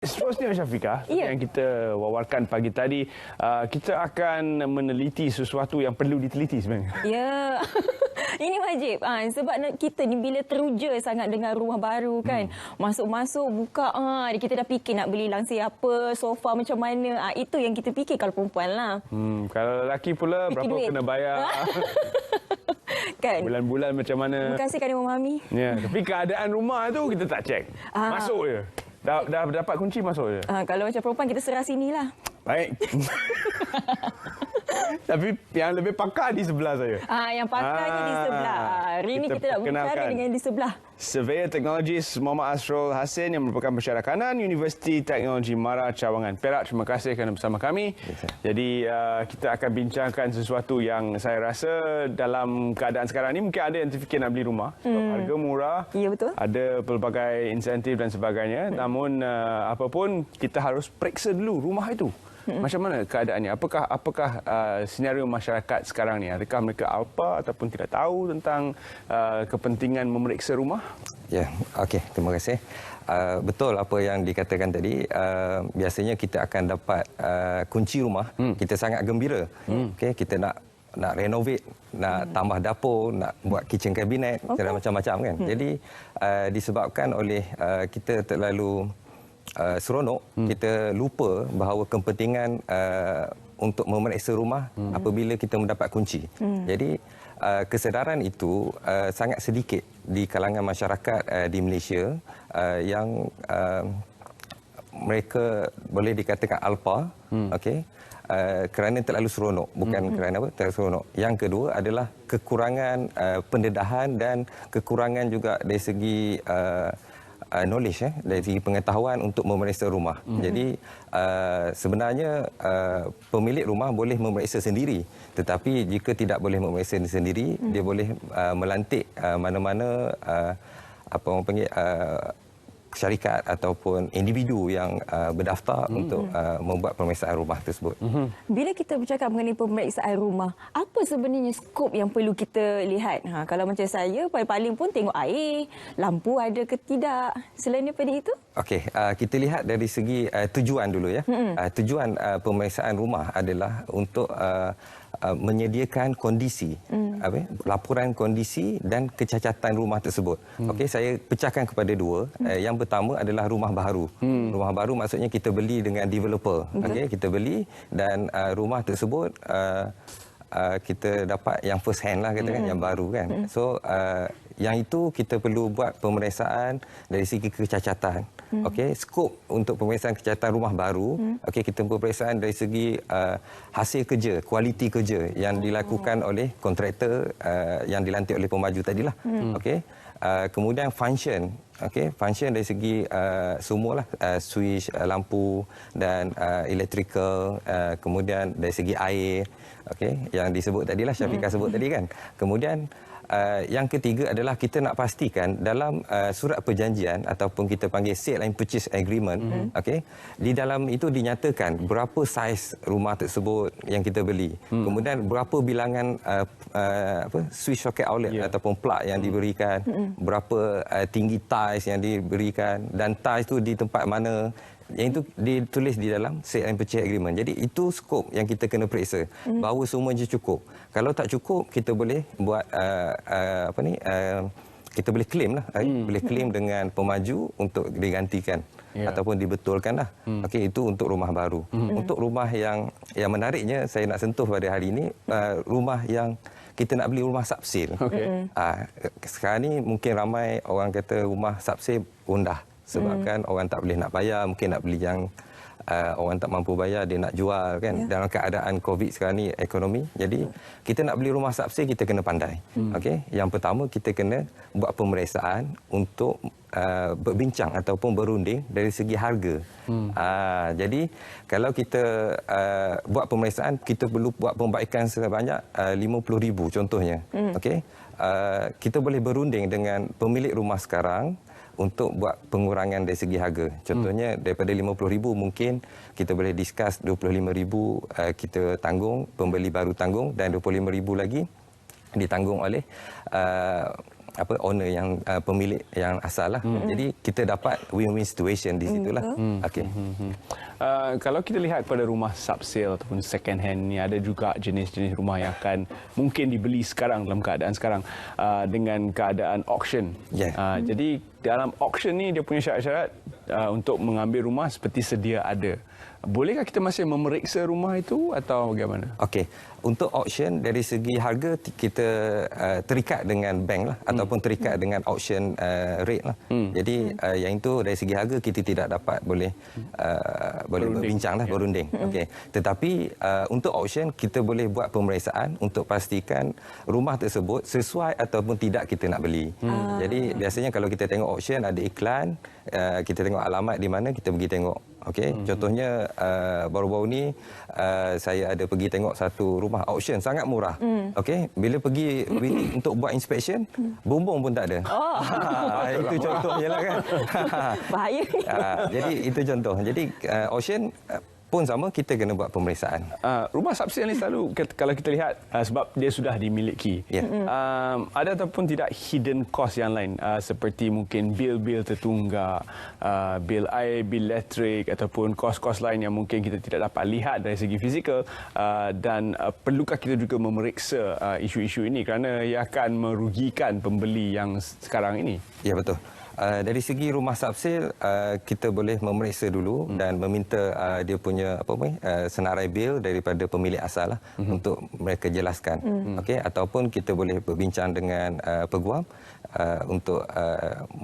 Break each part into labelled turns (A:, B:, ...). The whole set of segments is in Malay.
A: Seterusnya Syafiqah, yang kita wawarkan pagi tadi, kita akan meneliti sesuatu yang perlu diteliti sebenarnya.
B: Ya, ini wajib. Sebab kita ni bila teruja sangat dengan rumah baru kan. Masuk-masuk buka, kita dah fikir nak beli langsir apa, sofa macam mana. Itu yang kita fikir kalau perempuan lah.
A: Kalau lelaki pula, fikir berapa duit kena bayar.
B: Kan?
A: Bulan-bulan macam mana.
B: Terima kasih kerana memahami.
A: Ya, tapi keadaan rumah tu kita tak cek. Masuk je. Dah dapat kunci masuk je.
B: Kalau macam perempuan kita serah sinilah.
A: Baik. Tapi yang lebih pakar di sebelah saya.
B: Yang pakarnya di sebelah. Hari ini kita nak berbicara dengan di sebelah.
A: Surveyor Teknologis Muhammad Asrul Hassin yang merupakan pensyarah kanan Universiti Teknologi Mara Cawangan Perak. Terima kasih kerana bersama kami. Jadi kita akan bincangkan sesuatu yang saya rasa dalam keadaan sekarang ni mungkin ada yang terfikir nak beli rumah. Sebab harga murah. Ya, betul. Ada pelbagai insentif dan sebagainya. Namun apapun kita harus periksa dulu rumah itu. Macam mana keadaannya? Apakah senario masyarakat sekarang ni? Adakah mereka alpa ataupun tidak tahu tentang kepentingan memeriksa rumah?
C: Ya, okey. Terima kasih. Betul apa yang dikatakan tadi. Biasanya kita akan dapat kunci rumah. Kita sangat gembira. Okey, kita nak renovate, nak tambah dapur, nak buat kitchen cabinet, macam-macam kan. Jadi disebabkan oleh kita terlalu seronok, kita lupa bahawa kepentingan untuk memeriksa rumah apabila kita mendapat kunci. Jadi kesedaran itu sangat sedikit di kalangan masyarakat di Malaysia yang mereka boleh dikatakan alpa, okey, kerana terlalu seronok, bukan kerana apa, terlalu seronok. Yang kedua adalah kekurangan pendedahan dan kekurangan juga dari segi knowledge, dari segi pengetahuan untuk memeriksa rumah. Jadi sebenarnya pemilik rumah boleh memeriksa sendiri, tetapi jika tidak boleh memeriksa sendiri, dia boleh melantik mana-mana apa orang panggil syarikat ataupun individu yang berdaftar untuk membuat pemeriksaan rumah tersebut.
B: Bila kita bercakap mengenai pemeriksaan rumah, apa sebenarnya skop yang perlu kita lihat? Kalau macam saya, paling-paling pun tengok air, lampu ada ke tidak. Selain daripada itu?
C: Okey, kita lihat dari segi tujuan dulu ya. Tujuan pemeriksaan rumah adalah untuk menyediakan kondisi, laporan kondisi dan kecacatan rumah tersebut. Okey, saya pecahkan kepada dua. Yang pertama adalah rumah baru. Rumah baru maksudnya kita beli dengan developer. Okey, kita beli dan rumah tersebut kita dapat yang first hand lah katakan, yang baru kan. So yang itu kita perlu buat pemeriksaan dari segi kecacatan. Okey, skop untuk pemeriksaan kecacatan rumah baru, okey, kita pemeriksaan dari segi hasil kerja, kualiti kerja yang dilakukan oleh kontraktor yang dilantik oleh pemaju tadilah. Okey. Kemudian function, okey, function dari segi semualah, switch, lampu dan electrical, kemudian dari segi air, okey, yang disebut tadilah, Syafiqah sebut tadi kan. Kemudian yang ketiga adalah kita nak pastikan dalam surat perjanjian ataupun kita panggil sale and purchase agreement, okey, di dalam itu dinyatakan berapa saiz rumah tersebut yang kita beli. Kemudian berapa bilangan switch socket outlet ataupun plug yang diberikan, berapa tinggi tiles yang diberikan dan tiles itu di tempat mana. Yang itu ditulis di dalam sale and purchase agreement. Jadi itu skop yang kita kena periksa, bahawa semuanya cukup. Kalau tak cukup, kita boleh buat kita boleh claim lah, boleh claim dengan pemaju untuk digantikan ataupun dibetulkan lah. Okey, itu untuk rumah baru. Untuk rumah yang menariknya saya nak sentuh pada hari ini, rumah yang kita nak beli rumah subsale. Sekarang ni mungkin ramai orang kata rumah subsale rendah. Sebabkan orang tak boleh nak bayar, mungkin nak beli yang orang tak mampu bayar, dia nak jual kan. Dalam keadaan COVID sekarang ni, ekonomi. Jadi kita nak beli rumah subsale, kita kena pandai. Okey, yang pertama kita kena buat pemeriksaan untuk berbincang ataupun berunding dari segi harga. Jadi kalau kita buat pemeriksaan, kita perlu buat pembaikan sebanyak 50,000 contohnya. Okey, kita boleh berunding dengan pemilik rumah sekarang untuk buat pengurangan dari segi harga. Contohnya daripada 50,000 mungkin kita boleh discuss 25,000 kita tanggung, pembeli baru tanggung, dan 25,000 lagi ditanggung oleh owner yang pemilik yang asal lah. Jadi kita dapat win-win situation di situlah. Okey.
A: Kalau kita lihat pada rumah subsale ataupun second hand ni, ada juga jenis-jenis rumah yang akan mungkin dibeli sekarang dalam keadaan sekarang dengan keadaan auction.
C: Yeah.
A: Jadi dalam auction ni dia punya syarat-syarat untuk mengambil rumah seperti sedia ada. Bolehkah kita masih memeriksa rumah itu atau bagaimana?
C: Okey, untuk auction dari segi harga kita terikat dengan bank lah ataupun terikat dengan auction rate lah. Jadi yang itu dari segi harga kita tidak dapat boleh berbincang lah, berunding. Okey. Tetapi untuk auction kita boleh buat pemeriksaan untuk pastikan rumah tersebut sesuai ataupun tidak kita nak beli. Jadi biasanya kalau kita tengok auction ada iklan, kita tengok alamat di mana, kita pergi tengok. Okey, contohnya baru-baru ni saya ada pergi tengok satu rumah auction sangat murah. Okey, bila pergi untuk buat inspection, bumbung pun tak ada. Itu contohnya lah kan.
B: Bahaya ni.
C: Jadi itu contoh. Jadi auction pun sama, kita kena buat pemeriksaan.
A: Rumah subsale ni selalu kalau kita lihat sebab dia sudah dimiliki.
C: Yeah.
A: Ada ataupun tidak hidden cost yang lain seperti mungkin bil-bil tertunggak, bil air, bil elektrik ataupun kos-kos lain yang mungkin kita tidak dapat lihat dari segi fizikal, dan perlukah kita juga memeriksa isu-isu ini kerana ia akan merugikan pembeli yang sekarang ini?
C: Ya, betul. Dari segi rumah subsale, kita boleh memeriksa dulu dan meminta dia punya senarai bil daripada pemilik asal lah, untuk mereka jelaskan. Okey, ataupun kita boleh berbincang dengan peguam untuk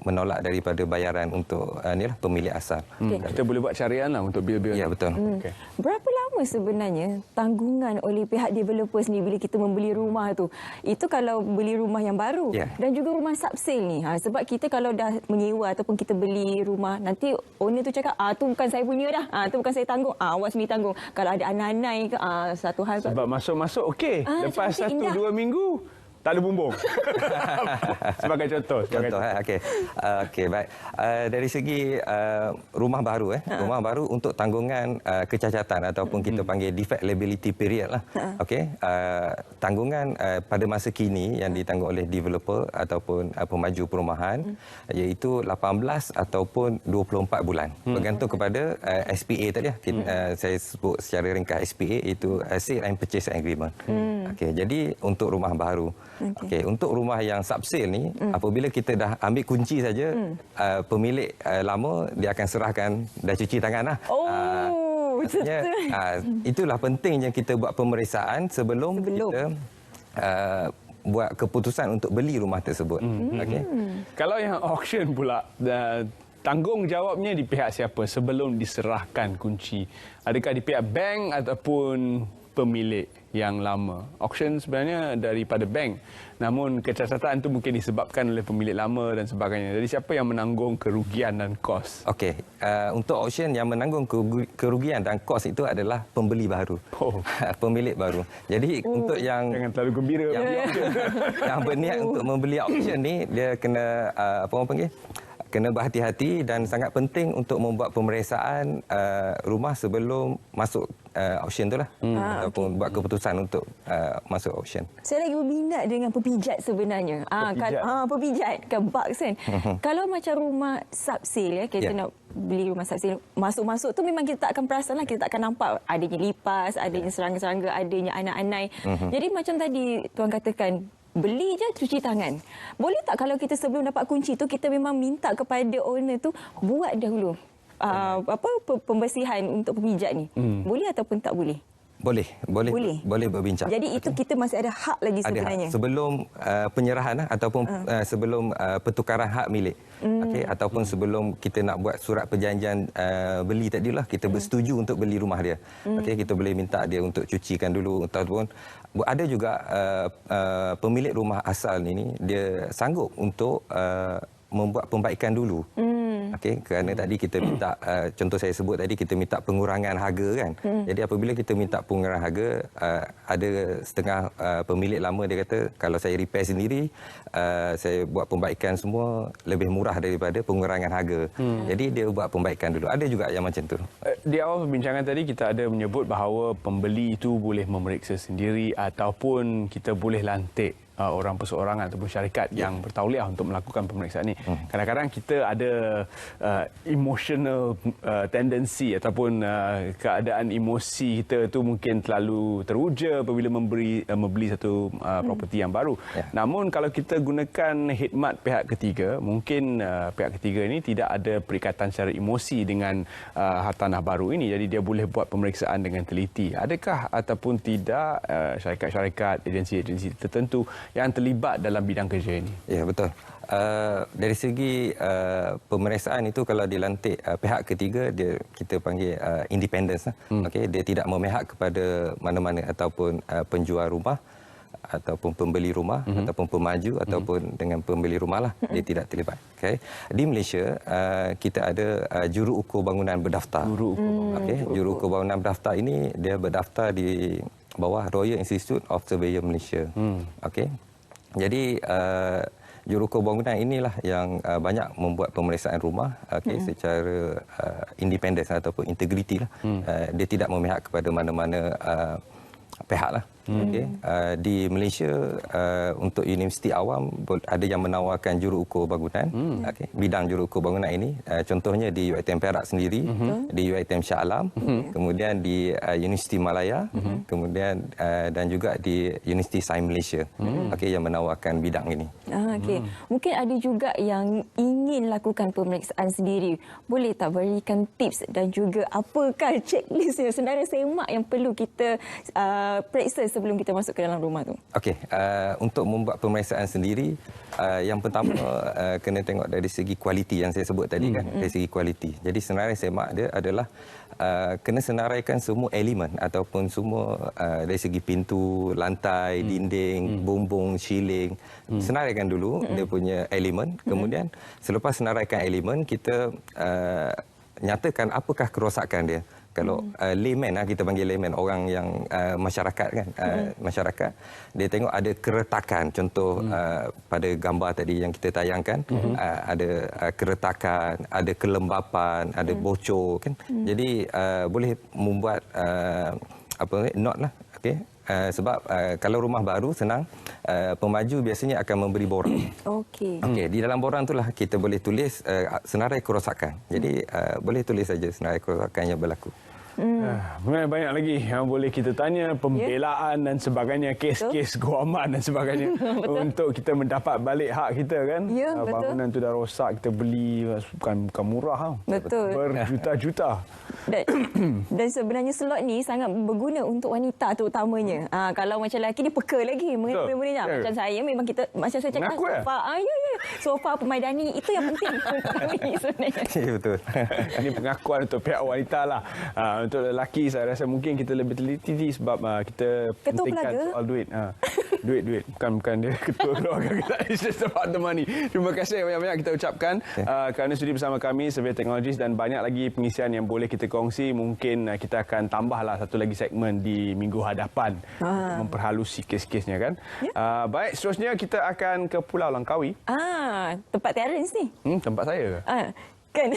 C: menolak daripada bayaran untuk pemilik asal.
A: Kita boleh buat carian lah untuk bil-bil.
C: Ya, betul.
A: Okay.
B: Berapa lama sebenarnya tanggungan oleh pihak developer sendiri bila kita membeli rumah tu? Itu kalau beli rumah yang baru dan juga rumah subsale ni. Sebab kita kalau dah menyewa ataupun kita beli rumah, nanti owner tu cakap, tu bukan saya punya dah, tu bukan saya tanggung, awak sendiri tanggung. Kalau ada anai-anai ke, satu hal.
A: Sebab masuk-masuk okey, lepas 1-2 minggu tak ada bumbung. Sebagai contoh.
C: Okey. Okey, baik. Dari segi rumah baru rumah baru untuk tanggungan kecacatan ataupun kita panggil defect liability period lah. Okey. Tanggungan pada masa kini yang ditanggung oleh developer ataupun pemaju perumahan iaitu 18 ataupun 24 bulan. Bergantung kepada SPA tadi lah. Saya sebut secara ringkas SPA iaitu Sale and Purchase Agreement. Okey, jadi untuk rumah baru. Okey, untuk rumah yang subsale ni, apabila kita dah ambil kunci saja, pemilik lama dia akan serahkan, dah cuci tangan lah. Maksudnya, itulah pentingnya kita buat pemeriksaan sebelum kita buat keputusan untuk beli rumah tersebut. Okey.
A: Kalau yang auction pula, tanggungjawabnya di pihak siapa sebelum diserahkan kunci? Adakah di pihak bank ataupun pemilik yang lama? Auction sebenarnya daripada bank, namun kecacatan itu mungkin disebabkan oleh pemilik lama dan sebagainya. Jadi siapa yang menanggung kerugian dan kos?
C: Okey, untuk auction yang menanggung kerugian dan kos itu adalah pembeli baru. Pemilik baru. Jadi untuk yang
A: jangan terlalu gembira
C: yang berniat untuk membeli auction ni, dia kena kena berhati-hati dan sangat penting untuk membuat pemeriksaan rumah sebelum masuk auction tu lah. Ataupun buat keputusan untuk masuk auction.
B: Saya lagi berminat dengan pepijat sebenarnya. Pepijat kan, box kan. Kalau macam rumah subsale kita nak beli rumah subsale, masuk-masuk tu memang kita tak akan perasan lah, kita tak akan nampak adanya lipas, adanya serangga-serangga, adanya anai-anai. Jadi macam tadi Tuan katakan, beli je cuci tangan. Boleh tak kalau kita sebelum dapat kunci tu kita memang minta kepada owner tu buat dahulu pembersihan untuk pepijat ni? Boleh ataupun tak boleh? Boleh berbincang. Jadi itu kita masih ada hak lagi sebenarnya.
C: Ada hak sebelum penyerahan ataupun sebelum pertukaran hak milik. Okey, ataupun sebelum kita nak buat surat perjanjian beli tadilah, kita bersetuju untuk beli rumah dia. Okey, kita boleh minta dia untuk cucikan dulu, ataupun ada juga pemilik rumah asal ini dia sanggup untuk membuat pembaikan dulu. Okey, kerana tadi kita minta, contoh saya sebut tadi, kita minta pengurangan harga kan. Jadi apabila kita minta pengurangan harga, ada setengah pemilik lama dia kata, kalau saya repair sendiri, saya buat pembaikan semua lebih murah daripada pengurangan harga. Jadi dia buat pembaikan dulu. Ada juga yang macam tu.
A: Di awal perbincangan tadi kita ada menyebut bahawa pembeli itu boleh memeriksa sendiri ataupun kita boleh lantik orang perseorangan ataupun syarikat yang bertauliah untuk melakukan pemeriksaan ini. Kadang-kadang kita ada emotional tendency ataupun keadaan emosi kita tu mungkin terlalu teruja apabila membeli satu properti yang baru. Namun kalau kita gunakan khidmat pihak ketiga, mungkin pihak ketiga ini tidak ada perikatan secara emosi dengan hartanah baru ini, jadi dia boleh buat pemeriksaan dengan teliti. Adakah ataupun tidak syarikat-syarikat, agensi-agensi tertentu yang terlibat dalam bidang kerja ini?
C: Ya, betul. Dari segi pemeriksaan itu, kalau dilantik pihak ketiga, kita panggil independence. Okey, dia tidak memihak kepada mana-mana ataupun penjual rumah ataupun pembeli rumah ataupun pemaju ataupun dengan pembeli rumah lah, dia tidak terlibat. Okay. Di Malaysia kita ada juru ukur bangunan berdaftar. Juru ukur bangunan berdaftar ini dia berdaftar di bawah Royal Institute of Surveyor Malaysia. Okay. Jadi juru ukur bangunan inilah yang banyak membuat pemeriksaan rumah secara independen ataupun integriti lah. Dia tidak memihak kepada mana-mana pihak lah. Di Malaysia untuk universiti awam ada yang menawarkan juru ukur bangunan. Bidang juru ukur bangunan ini contohnya di UiTM Perak sendiri, di UiTM Shah Alam, kemudian di Universiti Malaya, kemudian dan juga di Universiti Sains Malaysia yang menawarkan bidang ini.
B: Mungkin ada juga yang ingin lakukan pemeriksaan sendiri. Boleh tak berikan tips dan juga apakah checklistnya, senarai semak yang perlu kita periksa sebelum kita masuk ke dalam rumah tu?
C: Okey, untuk membuat pemeriksaan sendiri, yang pertama kena tengok dari segi kualiti yang saya sebut tadi kan, dari segi kualiti. Jadi senarai semak dia adalah kena senaraikan semua elemen ataupun semua dari segi pintu, lantai, dinding, bumbung, ceiling. Senaraikan dulu dia punya elemen, kemudian selepas senaraikan elemen kita nyatakan apakah kerosakan dia. Kalau layman, kita panggil layman, orang yang masyarakat kan, masyarakat, dia tengok ada keretakan. Contoh pada gambar tadi yang kita tayangkan, ada keretakan, ada kelembapan, ada bocor kan. Jadi boleh membuat note lah. Okey. Sebab kalau rumah baru senang, pemaju biasanya akan memberi borang. Okey, di dalam borang itulah kita boleh tulis senarai kerosakan. Jadi boleh tulis saja senarai kerosakan yang berlaku.
A: Banyak lagi yang boleh kita tanya, pembelaan dan sebagainya, kes-kes guaman dan sebagainya untuk kita mendapat balik hak kita kan. Bangunan tu dah rosak, kita beli bukan murah.
B: Betul.
A: Berjuta-juta.
B: Dan sebenarnya slot ni sangat berguna untuk wanita terutamanya. Kalau macam lelaki ni peka lagi mengenai benda-benda ni. Macam saya memang kita, macam saya cakap, sofa. Sofa pemaidani itu yang penting untuk kami sebenarnya.
C: Ya, betul.
A: Ini pengakuan untuk pihak wanita lah. Untuk lelaki saya rasa mungkin kita lebih teliti sebab kita pentingkan soal duit. Duit. Bukan dia ketua keluarga kita. It's just about the money. Terima kasih banyak-banyak kita ucapkan kerana sudi bersama kami, Surveyor Technologies, dan banyak lagi pengisian yang boleh kita kongsi. Mungkin kita akan tambahlah satu lagi segmen di minggu hadapan memperhalusi kes-kesnya kan. Baik, seterusnya kita akan ke Pulau Langkawi.
B: Tempat Terence ni.
A: Tempat saya ke?
B: Kan.